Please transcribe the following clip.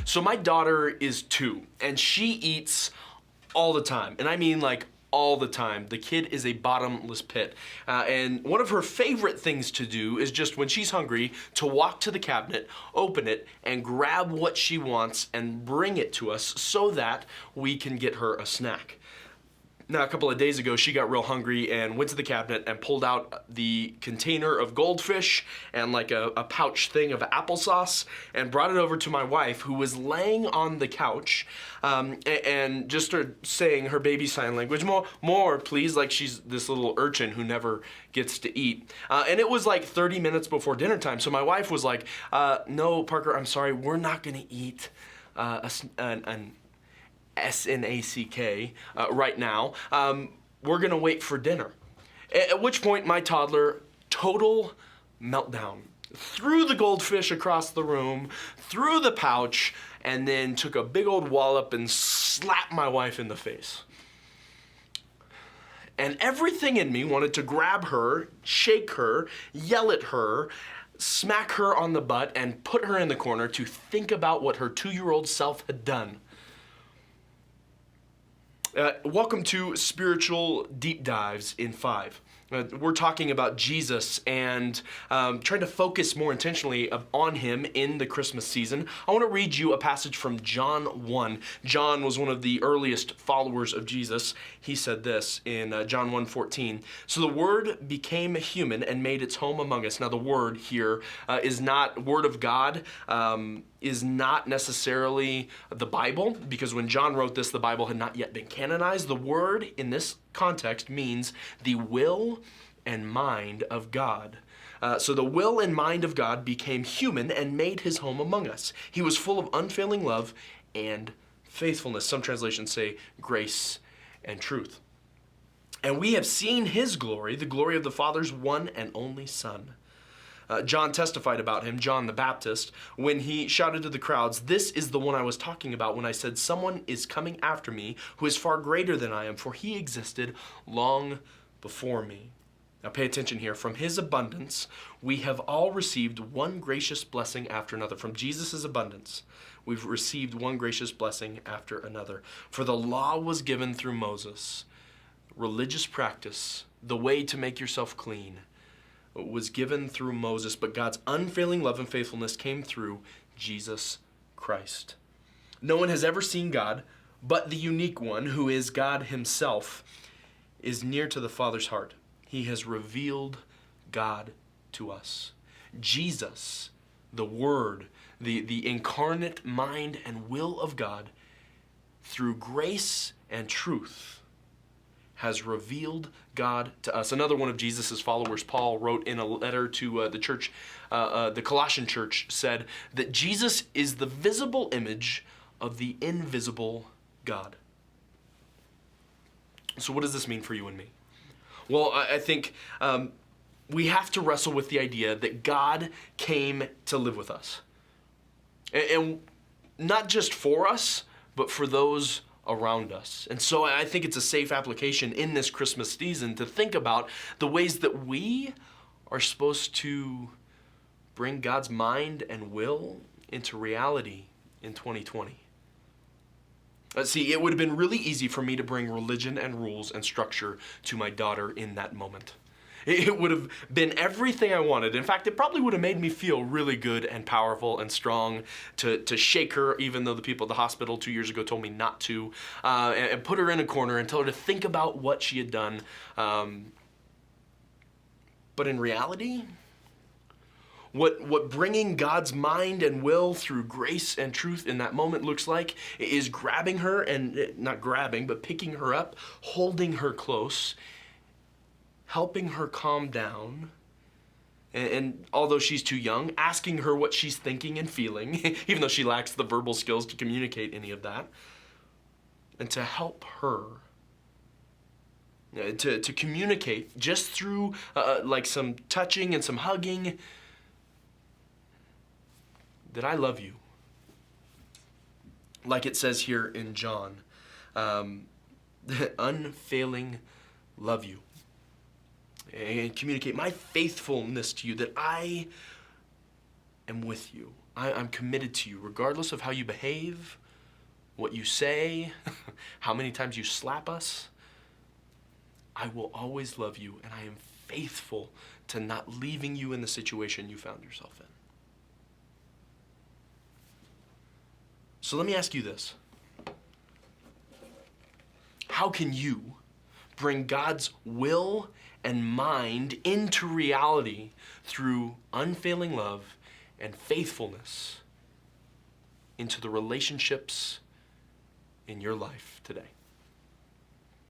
So my daughter is 2, and she eats all the time. And I mean like all the time. The kid is a bottomless pit. And one of her favorite things to do is just when she's hungry to walk to the cabinet, open it, and grab what she wants and bring it to us so that we can get her a snack. Now, a couple of days ago, she got real hungry and went to the cabinet and pulled out the container of goldfish and like a pouch thing of applesauce and brought it over to my wife, who was laying on the couch, and just started saying her baby sign language, more, please, like she's this little urchin who never gets to eat. And it was like 30 minutes before dinner time, so my wife was like, no, Parker, I'm sorry, we're not gonna eat an snack right now. We're gonna wait for dinner. At which point my toddler, total meltdown, threw the goldfish across the room, threw the pouch, and then took a big old wallop and slapped my wife in the face. And everything in me wanted to grab her, shake her, yell at her, smack her on the butt, and put her in the corner to think about what her 2-year-old self had done. Welcome to Spiritual Deep Dives in 5. We're talking about Jesus and trying to focus more intentionally on him in the Christmas season. I want to read you a passage from John 1. John was one of the earliest followers of Jesus. He said this in John 1:14. So the Word became human and made its home among us. Now the Word here is not Word of God, is not necessarily the Bible, because when John wrote this, the Bible had not yet been canonized. The Word in this context means the will and mind of God. So the will and mind of God became human and made his home among us. He was full of unfailing love and faithfulness. Some translations say grace and truth. And we have seen his glory, the glory of the Father's one and only Son. John testified about him, John the Baptist, when he shouted to the crowds, "This is the one I was talking about when I said, 'Someone is coming after me who is far greater than I am, for he existed long before me.'" Now pay attention here. From his abundance, we have all received one gracious blessing after another. From Jesus' abundance, we've received one gracious blessing after another. For the law was given through Moses. Religious practice, the way to make yourself clean, was given through Moses, but God's unfailing love and faithfulness came through Jesus Christ. No one has ever seen God, but the unique one, who is God himself, is near to the Father's heart. He has revealed God to us. Jesus, the Word, the incarnate mind and will of God, through grace and truth, has revealed God to us. Another one of Jesus' followers, Paul, wrote in a letter to the church, the Colossian church, said that Jesus is the visible image of the invisible God. So what does this mean for you and me? Well, I think we have to wrestle with the idea that God came to live with us. And not just for us, but for those around us. And so I think it's a safe application in this Christmas season to think about the ways that we are supposed to bring God's mind and will into reality in 2020. See, it would have been really easy for me to bring religion and rules and structure to my daughter in that moment. It would have been everything I wanted. In fact, it probably would have made me feel really good and powerful and strong to shake her, even though the people at the hospital 2 years ago told me not to, and put her in a corner and tell her to think about what she had done. But in reality, what bringing God's mind and will through grace and truth in that moment looks like is grabbing her, and not grabbing, but picking her up, holding her close, helping her calm down, and although she's too young, asking her what she's thinking and feeling, even though she lacks the verbal skills to communicate any of that, and to help her to communicate just through like some touching and some hugging, that I love you. Like it says here in John, unfailing love you. And communicate my faithfulness to you, that I am with you. I'm committed to you, regardless of how you behave, what you say, how many times you slap us. I will always love you, and I am faithful to not leaving you in the situation you found yourself in. So let me ask you this. How can you bring God's will and mind into reality through unfailing love and faithfulness into the relationships in your life today?